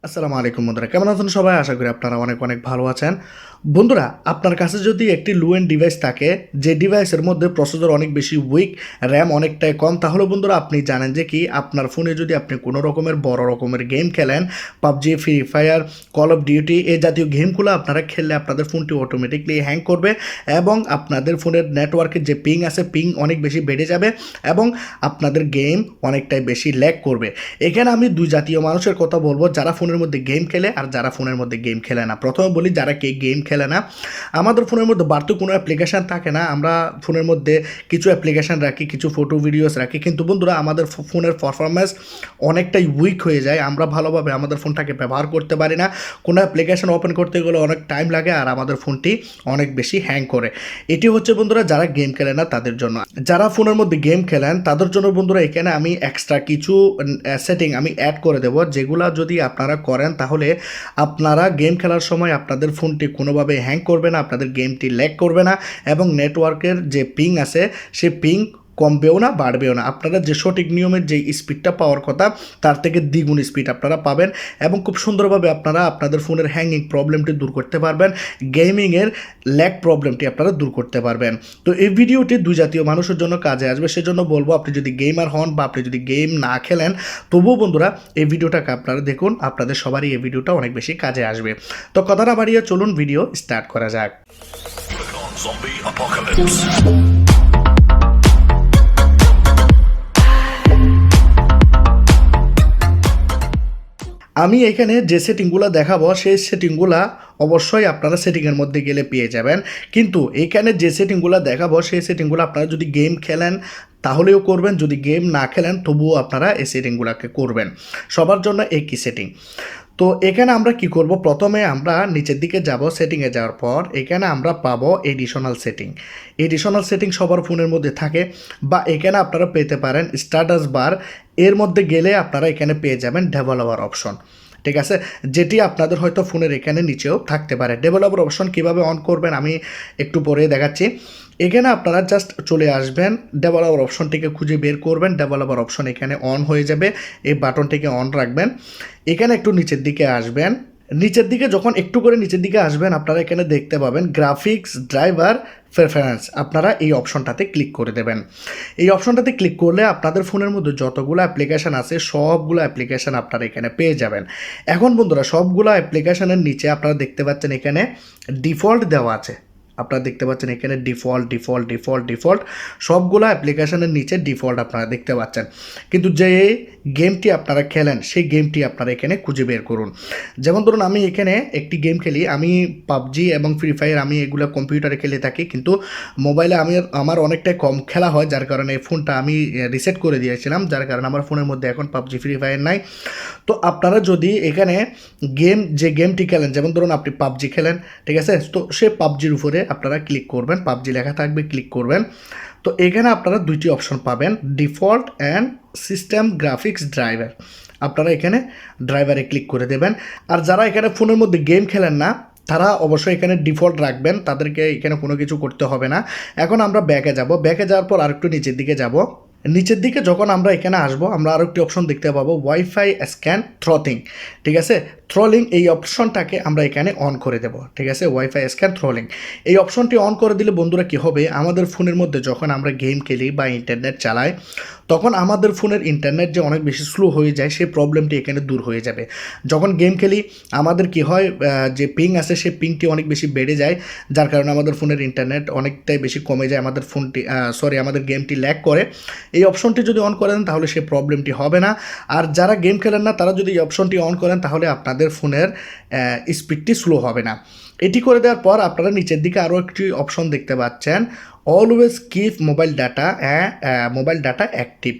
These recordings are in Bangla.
আসসালামু আলাইকুম বন্ধুরা, কেমন আছেন সবাই? আশা করি আপনারা অনেক অনেক ভালো আছেন। বন্ধুরা, আপনার কাছে যদি একটি লো এন্ড ডিভাইস থাকে, যে ডিভাইসের মধ্যে প্রসেসর অনেক বেশি উইক, র্যাম অনেকটাই কম, তাহলে বন্ধুরা আপনি জানেন যে কি আপনার ফোনে যদি আপনি কোনো রকমের বড় রকমের গেম খেলেন, PUBG, free fire, call of duty এই জাতীয় গেমগুলো আপনারা খেললে আপনাদের ফোনটি অটোমেটিকলি হ্যাং করবে এবং আপনাদের ফোনের নেটওয়ার্কের যে পিং আছে, পিং অনেক বেশি বেড়ে যাবে এবং আপনাদের গেম অনেকটাই বেশি ল্যাগ করবে। এখানে আমি দুই জাতীয় মানুষের কথা বলবো, যারা ফোনের মধ্যে গেম খেলে আর যারা ফোনের মধ্যে গেম খেলে না। প্রথমে বলি, যারা গেম খেলে না, আমাদের ফোনের মধ্যে বাড়তি কোনো অ্যাপ্লিকেশান থাকে না। আমরা ফোনের মধ্যে কিছু অ্যাপ্লিকেশান রাখি, কিছু ফটো ভিডিওস রাখি, কিন্তু বন্ধুরা আমাদের ফোনের পারফরমেন্স অনেকটাই উইক হয়ে যায়। আমরা ভালোভাবে আমাদের ফোনটাকে ব্যবহার করতে পারি না। কোনো অ্যাপ্লিকেশান ওপেন করতে গেলে অনেক টাইম লাগে আর আমাদের ফোনটি অনেক বেশি হ্যাং করে। এটি হচ্ছে বন্ধুরা যারা গেম খেলে না তাদের জন্য। যারা ফোনের মধ্যে গেম খেলেন তাদের জন্য বন্ধুরা এখানে আমি এক্সট্রা কিছু সেটিং আমি অ্যাড করে দেবো, যেগুলা যদি আপনারা করেন তাহলে আপনারা গেম খেলার সময় আপনাদের ফোনটি কোনোভাবে হ্যাং করবে না, আপনাদের গেমটি ল্যাগ করবে না এবং নেটওয়ার্কের যে পিং আছে সে পিং কমবেও না বাড়বেও না। আপনারা যে সঠিক নিয়মের যে স্পিডটা পাওয়ার কথা তার থেকে দ্বিগুণ স্পিড আপনারা পাবেন এবং খুব সুন্দরভাবে আপনারা আপনাদের ফোনের হ্যাঙ্গিং প্রবলেমটি দূর করতে পারবেন, গেমিংয়ের ল্যাগ প্রবলেমটি আপনারা দূর করতে পারবেন। তো এই ভিডিওটি দুই জাতীয় মানুষের জন্য কাজে আসবে। সেজন্য বলবো, আপনি যদি গেমার হন বা আপনি যদি গেম না খেলেন, তবুও বন্ধুরা এই ভিডিওটাকে আপনারা দেখুন, আপনাদের সবারই এই ভিডিওটা অনেক বেশি কাজে আসবে। তো কথা না বাড়িয়ে চলুন ভিডিও স্টার্ট করা যাক। আমি এখানে যে সেটিংগুলো দেখাবো সেই সেটিংগুলো অবশ্যই আপনারা সেটিংয়ের মধ্যে গেলে পেয়ে যাবেন, কিন্তু এখানে যে সেটিংগুলো দেখাবো সেই সেটিংগুলো আপনারা যদি গেম খেলেন তাহলেও করবেন, যদি গেম না খেলেন তবুও আপনারা এই সেটিংগুলোকে করবেন। সবার জন্য একই সেটিং। তো এখানে আমরা কি করব, প্রথমে আমরা নিচের দিকে যাব, সেটিংয়ে যাওয়ার পর এখানে আমরা পাবো এডিশনাল সেটিং। এডিশনাল সেটিং সবার ফোনের মধ্যে থাকে, বা এখানে আপনারা পেতে পারেন স্ট্যাটাস বার। এর মধ্যে গেলে আপনারা এখানে পেয়ে যাবেন ডেভেলপার অপশন, ঠিক আছে, যেটি আপনাদের হয়তো ফোনের এখানে নিচেও থাকতে পারে। ডেভেলপার অপশন কিভাবে অন করবেন আমি একটু পরে দেখাচ্ছি। এখানে আপনারা জাস্ট চলে আসবেন, ডেভেলপার অপশনটিকে খুঁজে বের করবেন, ডেভেলপার অপশন এখানে অন হয়ে যাবে, এই বাটনটিকে অন রাখবেন। এখানে একটু নিচের দিকে আসবেন, নিচের দিকে যখন একটু করে নিচের দিকে আসবেন আপনারা এখানে দেখতে পাবেন গ্রাফিক্স ড্রাইভার প্রেফারেন্স। আপনারা এই অপশনটাতে ক্লিক করে দেবেন। এই অপশনটাতে ক্লিক করলে আপনাদের ফোনের মধ্যে যতগুলো অ্যাপ্লিকেশান আছে সবগুলো অ্যাপ্লিকেশান আপনারা এখানে পেয়ে যাবেন। এখন বন্ধুরা সবগুলো অ্যাপ্লিকেশানের নিচে আপনারা দেখতে পাচ্ছেন এখানে ডিফল্ট দেওয়া আছে। আপনারা দেখতে পাচ্ছেন এখানে ডিফল্ট ডিফল্ট ডিফল্ট ডিফল্ট সবগুলো অ্যাপ্লিকেশানের নিচে ডিফল্ট আপনারা দেখতে পাচ্ছেন, কিন্তু যে গেমটি আপনারা খেলেন সেই গেমটি আপনারা এখানে খুঁজে বের করুন। যেমন ধরুন আমি এখানে একটি গেম খেলি, আমি পাবজি এবং ফ্রি ফায়ার আমি এগুলো কম্পিউটারে খেলে থাকি, কিন্তু মোবাইলে আমার অনেকটাই কম খেলা হয়, যার কারণে এই ফোনটা আমি রিসেট করে দিয়েছিলাম, যার কারণে আমার ফোনের মধ্যে এখন পাবজি ফ্রি ফায়ার নাই। তো আপনারা যদি এখানে যে গেমটি খেলেন, যেমন ধরুন আপনি পাবজি খেলেন, ঠিক আছে, তো সে পাবজির উপরে আপনারা ক্লিক করবেন, পাবজি লেখা থাকবে, ক্লিক করবেন। তো এখানে আপনারা দুইটি অপশন পাবেন, default and system graphics driver. আপনারা এখানে ড্রাইভারে ক্লিক করে দেবেন। আর যারা এখানে ফোনের মধ্যে গেম খেলেন না তারা অবশ্যই এখানে ডিফল্ট রাখবেন, তাদেরকে এখানে কোনো কিছু করতে হবে না। এখন আমরা ব্যাকে যাব, ব্যাকে যাওয়ার পর আরেকটু নিচের দিকে যাব। নিচের দিকে যখন আমরা এখানে আসবো আমরা আরও একটি অপশন দেখতে পাবো, ওয়াইফাই স্ক্যান থ্রোলিং, ঠিক আছে, থ্রোলিং এই অপশনটাকে আমরা এখানে অন করে দেব, ঠিক আছে, ওয়াইফাই স্ক্যান থ্রোলিং এই অপশনটি অন করে দিলে বন্ধুরা কী হবে, আমাদের ফোনের মধ্যে যখন আমরা গেম খেলি বা ইন্টারনেট চালাই তখন আমাদের ফোনের ইন্টারনেট যে অনেক বেশি স্লো হয়ে যায় সেই প্রবলেমটি এখানে দূর হয়ে যাবে। যখন গেম খেলি আমাদের কি হয়, যে পিং আছে সেই পিংটি অনেক বেশি বেড়ে যায়, যার কারণে আমাদের ফোনের ইন্টারনেট অনেকটাই বেশি কমে যায়, আমাদের ফোনটি আমাদের গেমটি ল্যাগ করে। এই অপশনটি যদি অন করেন তাহলে সেই প্রবলেমটি হবে না। আর যারা গেম খেলেন না তারা যদি এই অপশনটি অন করেন তাহলে আপনাদের ফোনের স্পিডটি স্লো হবে না। এটি করে দেওয়ার পর আপনারা নিচের দিকে আরও একটি অপশন দেখতে পাচ্ছেন, always keep mobile data active.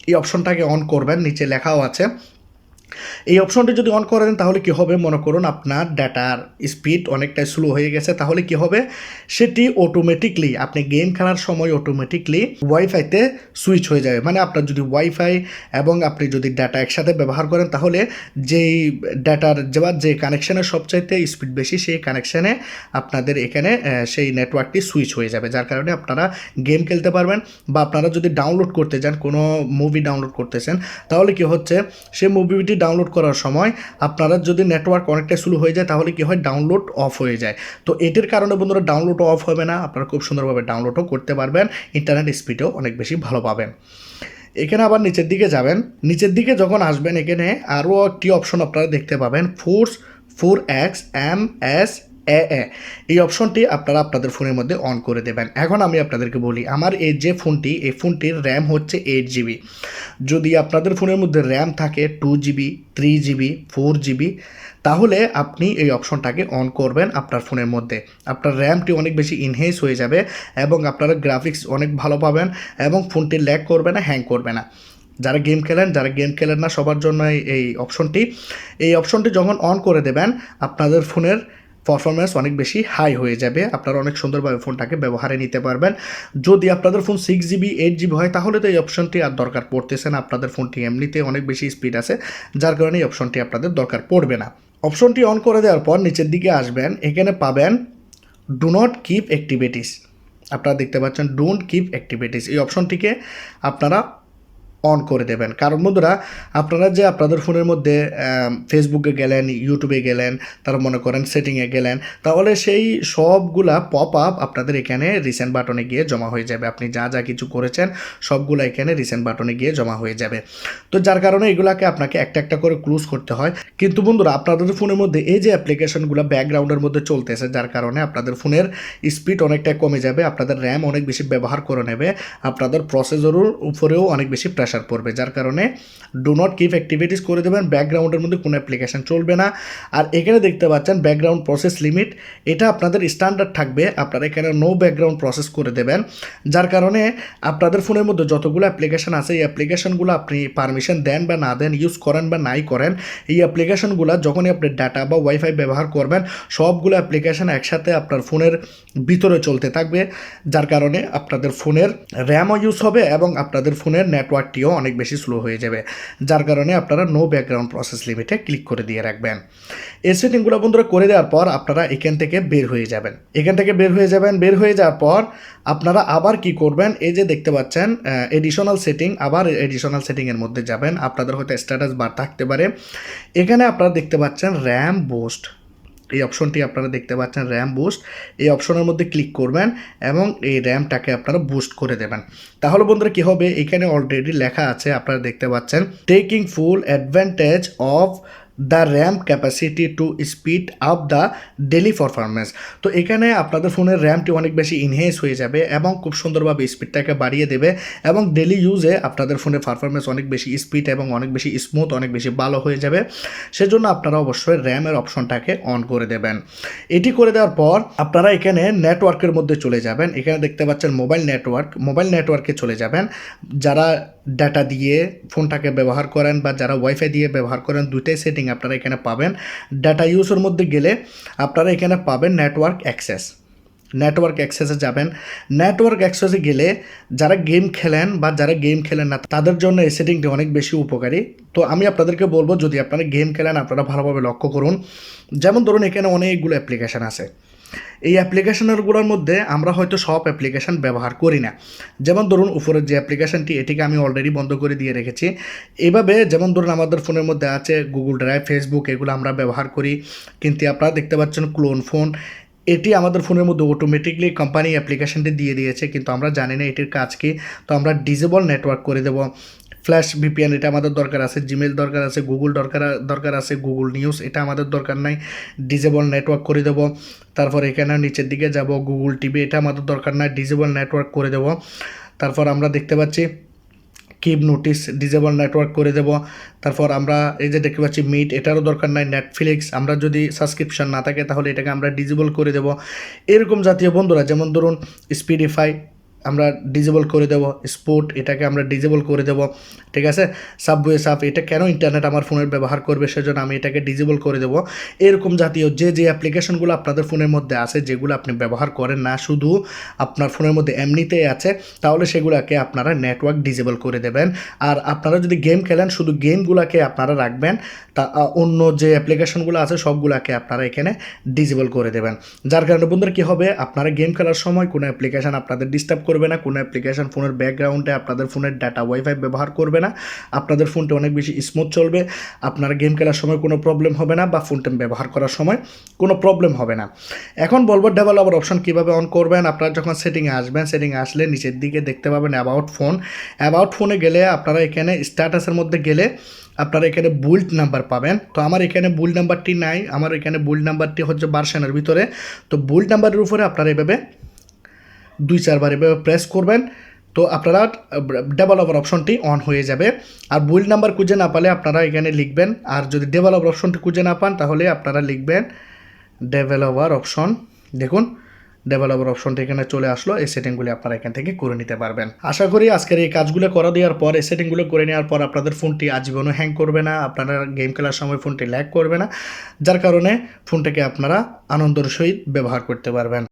এই অপশনটাকে অন করবেন, নিচে লেখাও আছে। এই অপশনটি যদি অন করে দেন তাহলে কী হবে, মনে করুন আপনার ডাটার স্পিড অনেকটাই স্লো হয়ে গেছে, তাহলে কি হবে, সেটি অটোমেটিকলি আপনি গেম খেলার সময় অটোমেটিকলি ওয়াইফাইতে সুইচ হয়ে যাবে। মানে আপনার যদি ওয়াইফাই এবং আপনি যদি ডাটা একসাথে ব্যবহার করেন তাহলে যেই ডাটার যে কানেকশানের সবচাইতে স্পিড বেশি সেই কানেকশানে আপনাদের এখানে সেই নেটওয়ার্কটি সুইচ হয়ে যাবে, যার কারণে আপনারা গেম খেলতে পারবেন। বা আপনারা যদি ডাউনলোড করতে চান, কোনো মুভি ডাউনলোড করতেছেন, তাহলে কি হচ্ছে, সেই মুভিটি ডাউনলোড করার সময় আপনারা যদি নেটওয়ার্ক অনেকটা স্লো হয়ে যায় তাহলে কি হয়, ডাউনলোড অফ হয়ে যায়। তো এটির কারণে বন্ধুরা ডাউনলোড অফ হবে না, আপনারা খুব সুন্দরভাবে ডাউনলোডও করতে পারবেন, ইন্টারনেট স্পিডও অনেক বেশি ভালো পাবেন। এখানে আবার নিচের দিকে যাবেন, নিচের দিকে যখন আসবেন এখানে আরও একটি অপশন আপনারা দেখতে পাবেন, FORX MSAA। এই অপশনটি আপনারা আপনাদের ফোনের মধ্যে অন করে দেবেন। এখন আমি আপনাদেরকে বলি, আমার এই যে ফোনটি, এই ফোনটির র্যাম হচ্ছে 8GB। যদি আপনাদের ফোনের মধ্যে র্যাম থাকে 2GB, 3GB, 4GB, তাহলে আপনি এই অপশনটাকে অন করবেন আপনার ফোনের মধ্যে। আপনার র্যামটি অনেক বেশি ইনহেন্স হয়ে যাবে এবং আপনারা গ্রাফিক্স অনেক ভালো পাবেন এবং ফোনটি ল্যাগ করবে না, হ্যাং করবে না। যারা গেম খেলেন না সবার জন্য এই অপশনটি যখন অন করে দেবেন আপনাদের ফোনের পারফরমেন্স অনেক বেশি হাই হয়ে যাবে, আপনারা অনেক সুন্দরভাবে ফোনটাকে ব্যবহারে নিতে পারবেন। যদি আপনাদের ফোন 6GB, 8GB হয় তাহলে তো এই অপশনটি আর দরকার পড়তেছে না, আপনাদের ফোনটি এমনিতে অনেক বেশি স্পিড আছে, যার কারণে এই অপশনটি আপনাদের দরকার পড়বে না। অপশনটি অন করে দেওয়ার পর নিচের দিকে আসবেন, এখানে পাবেন ডু নট কিপ অ্যাক্টিভিটিস। আপনারা দেখতে পাচ্ছেন ডোন্ট কিপ অ্যাক্টিভিটিস, এই অপশনটিকে আপনারা অন করে দেবেন। কারণ বন্ধুরা, আপনারা যে আপনাদের ফোনের মধ্যে ফেসবুকে গেলেন, ইউটিউবে গেলেন, তারা মনে করেন সেটিংয়ে গেলেন, তাহলে সেই সবগুলা পপ আপ আপনাদের এখানে রিসেন্ট বাটনে গিয়ে জমা হয়ে যাবে। আপনি যা যা কিছু করেছেন সবগুলো এখানে রিসেন্ট বাটনে গিয়ে জমা হয়ে যাবে। তো যার কারণে এগুলাকে আপনাকে একটা একটা করে ক্লোজ করতে হয়। কিন্তু বন্ধুরা, আপনাদের ফোনের মধ্যে এই যে অ্যাপ্লিকেশনগুলো ব্যাকগ্রাউন্ডের মধ্যে চলতেছে, যার কারণে আপনাদের ফোনের স্পিড অনেকটা কমে যাবে, আপনাদের র্যাম অনেক বেশি ব্যবহার করে নেবে, আপনাদের প্রসেসরের উপরেও অনেক বেশি প্রেশার পড়বে, যার কারণে ডু নট কিপ অ্যাক্টিভিটিস করে দেবেন। ব্যাকগ্রাউন্ডের মধ্যে কোনো অ্যাপ্লিকেশন চলবে না। আর এখানে দেখতে পাচ্ছেন ব্যাকগ্রাউন্ড প্রসেস লিমিট, এটা আপনাদের স্ট্যান্ডার্ড থাকবে, আপনারা এখানে নো ব্যাকগ্রাউন্ড প্রসেস করে দেবেন। যার কারণে আপনাদের ফোনের মধ্যে যতগুলো অ্যাপ্লিকেশন আছে এই অ্যাপ্লিকেশনগুলো আপনি পারমিশন দেন বা না দেন, ইউজ করেন বা নাই করেন, এই অ্যাপ্লিকেশনগুলো যখনই আপনি ডাটা বা ওয়াইফাই ব্যবহার করবেন সবগুলো অ্যাপ্লিকেশন একসাথে আপনার ফোনের ভিতরে চলতে থাকবে, যার কারণে আপনাদের ফোনের র্যামও ইউজ হবে এবং আপনাদের ফোনের নেটওয়ার্কটিও অনেক বেশি স্লো হয়ে যাবে, যার কারণে আপনারা নো ব্যাকগ্রাউন্ড প্রসেস লিমিটে ক্লিক করে দিয়ে রাখবেন। এই সেটিংগুলো বন্ধুরা করে দেওয়ার পর আপনারা এখান থেকে বের হয়ে যাবেন। বের হয়ে যাওয়ার পর আপনারা আবার কি করবেন, এই যে দেখতে পাচ্ছেন এডিশনাল সেটিং, আবার এডিশনাল সেটিংয়ের মধ্যে যাবেন। আপনাদের হয়তো স্ট্যাটাস বার থাকতে পারে, এখানে আপনারা দেখতে পাচ্ছেন র্যাম বুস্ট, এই অপশনটি আপনারা দেখতে পাচ্ছেন র্যাম বুস্ট, এই অপশনের মধ্যে ক্লিক করবেন এবং এই র্যামটাকে আপনারা বুস্ট করে দেবেন। তাহলে বন্ধুরা কী হবে, এখানে অলরেডি লেখা আছে, আপনারা দেখতে পাচ্ছেন taking full advantage of the RAM capacity to speed up the daily performance. তো এখানে আপনাদের ফোনের র্যামটি অনেক বেশি ইনহেন্স হয়ে যাবে এবং খুব সুন্দরভাবে স্পিডটাকে বাড়িয়ে দেবে এবং ডেলি ইউজে আপনাদের ফোনের পারফরমেন্স অনেক বেশি স্পিড এবং অনেক বেশি স্মুথ, অনেক বেশি ভালো হয়ে যাবে। সেজন্য আপনারা অবশ্যই র্যামের অপশনটাকে অন করে দেবেন। এটি করে দেওয়ার পর আপনারা এখানে নেটওয়ার্কের মধ্যে চলে যাবেন, এখানে দেখতে পাচ্ছেন মোবাইল নেটওয়ার্কে চলে যাবেন। যারা ডাটা দিয়ে ফোনটাকে ব্যবহার করেন বা যারা ওয়াইফাই দিয়ে ব্যবহার করেন, দুইটাই সেটিং আপনারা এখানে পাবেন। ডাটা ইউজের মধ্যে গেলে আপনারা এখানে পাবেন নেটওয়ার্ক অ্যাক্সেসে যাবেন। নেটওয়ার্ক অ্যাক্সেসে গেলে যারা গেম খেলেন বা যারা গেম খেলেন না তাদের জন্য এই সেটিংটি অনেক বেশি উপকারী। তো আমি আপনাদেরকে বলবো, যদি আপনারা গেম খেলেন আপনারা ভালোভাবে লক্ষ্য করুন। যেমন ধরুন এখানে অনেকগুলো অ্যাপ্লিকেশান আছে, এই অ্যাপ্লিকেশনগুলোর মধ্যে আমরা হয়তো সব অ্যাপ্লিকেশান ব্যবহার করি না। যেমন ধরুন উপরের যে অ্যাপ্লিকেশানটি, এটিকে আমি অলরেডি বন্ধ করে দিয়ে রেখেছি। এভাবে যেমন ধরুন আমাদের ফোনের মধ্যে আছে গুগল ড্রাইভ, ফেসবুক, এগুলো আমরা ব্যবহার করি। কিন্তু আপনারা দেখতে পাচ্ছেন ক্লোন ফোন, এটি আমাদের ফোনের মধ্যে অটোমেটিকলি কোম্পানি অ্যাপ্লিকেশানটি দিয়ে দিয়েছে, কিন্তু আমরা জানি না এটির কাজ কী। তো আমরা ডিসেবল নেটওয়ার্ক করে দেবো। ফ্ল্যাশ ভিপিএন এটা আমাদের দরকার আছে, জিমেল দরকার আছে, গুগল দরকার আছে, গুগল নিউজ এটা আমাদের দরকার নাই, ডিসেবল নেটওয়ার্ক করে দেবো। তারপর এখানে নিচের দিকে যাব, গুগল টিভি এটা আমাদের দরকার নাই, ডিসেবল নেটওয়ার্ক করে দেবো। তারপর আমরা দেখতে পাচ্ছি কিপ নোটিস, ডিসেবল নেটওয়ার্ক করে দেব। তারপর আমরা এই যে দেখতে পাচ্ছি মিট, এটারও দরকার নাই। নেটফ্লিক্স আমরা যদি সাবস্ক্রিপশন না থাকে তাহলে এটাকে আমরা ডিসেবল করে দেব। এরকম জাতীয় বন্ধুরা, যেমন ধরুন স্পিডিফাই আমরা ডিসেবল করে দেব, স্পোর্ট এটাকে আমরা ডিসেবল করে দেব, ঠিক আছে। সাবওয়ে সাফ এটা কেন ইন্টারনেট আমার ফোনের ব্যবহার করবে, সেজন্য আমি এটাকে ডিসেবল করে দেব। এরকম জাতীয় যে অ্যাপ্লিকেশনগুলো আপনাদের ফোনের মধ্যে আছে, যেগুলো আপনি ব্যবহার করেন না, শুধু আপনার ফোনের মধ্যে এমনিতেই আছে, তাহলে সেগুলোকে আপনারা নেটওয়ার্ক ডিসেবল করে দেবেন। আর আপনারা যদি গেম খেলেন, শুধু গেমগুলোকে আপনারা রাখবেন, তা অন্য যে অ্যাপ্লিকেশনগুলো আছে সবগুলোকে আপনারা এখানে ডিসেবল করে দেবেন। যার কারণে বন্ধুরা কী হবে, আপনারা গেম খেলার সময় কোনো অ্যাপ্লিকেশন আপনাদের ডিস্টার্ব করবে না, কোনো অ্যাপ্লিকেশন ফোনের ব্যাকগ্রাউন্ডে আপনাদের ফোনের ডাটা ওয়াইফাই ব্যবহার করবে না, আপনাদের ফোনটা অনেক বেশি স্মুথ চলবে, আপনারা গেম খেলার সময় কোনো প্রবলেম হবে না বা ফোনটা ব্যবহার করার সময় কোনো প্রবলেম হবে না। এখন বলবো ডেভেলপার অপশন কীভাবে অন করবেন। আপনারা যখন সেটিংয়ে আসবেন, সেটিংয়ে আসলে নিচের দিকে দেখতে পাবেন অ্যাবাউট ফোন। অ্যাবাউট ফোনে গেলে আপনারা এখানে স্ট্যাটাসের মধ্যে গেলে আপনারা এখানে বুল্ড নাম্বার পাবেন। তো আমার এখানে বুল্ড নাম্বারটি নাই, আমার এখানে বুল্ড নাম্বারটি হচ্ছে ভার্সনের ভিতরে। তো বুল্ড নাম্বারের উপরে আপনারা এভাবে 2-4 বার এভাবে প্রেস করবেন, তো আপনারা ডেভেলপার অপশনটি অন হয়ে যাবে। আর বুল্ড নাম্বার খুঁজে না পেলে আপনারা এখানে লিখবেন, আর যদি ডেভেলপার অপশনটি খুঁজে না পান তাহলে আপনারা লিখবেন ডেভেলপার অপশন। দেখুন ডেভেলপার অপশনটি এখানে চলে আসলো। এই সেটিংগুলি আপনারা এখান থেকে করে নিতে পারবেন। আশা করি আজকের এই কাজগুলো করা দেওয়ার পর, এই সেটিংগুলো করে নেওয়ার পর আপনাদের ফোনটি আজীবনও হ্যাং করবে না, আপনারা গেম খেলার সময় ফোনটি ল্যাগ করবে না, যার কারণে ফোনটাকে আপনারা আনন্দের সহিত ব্যবহার করতে পারবেন।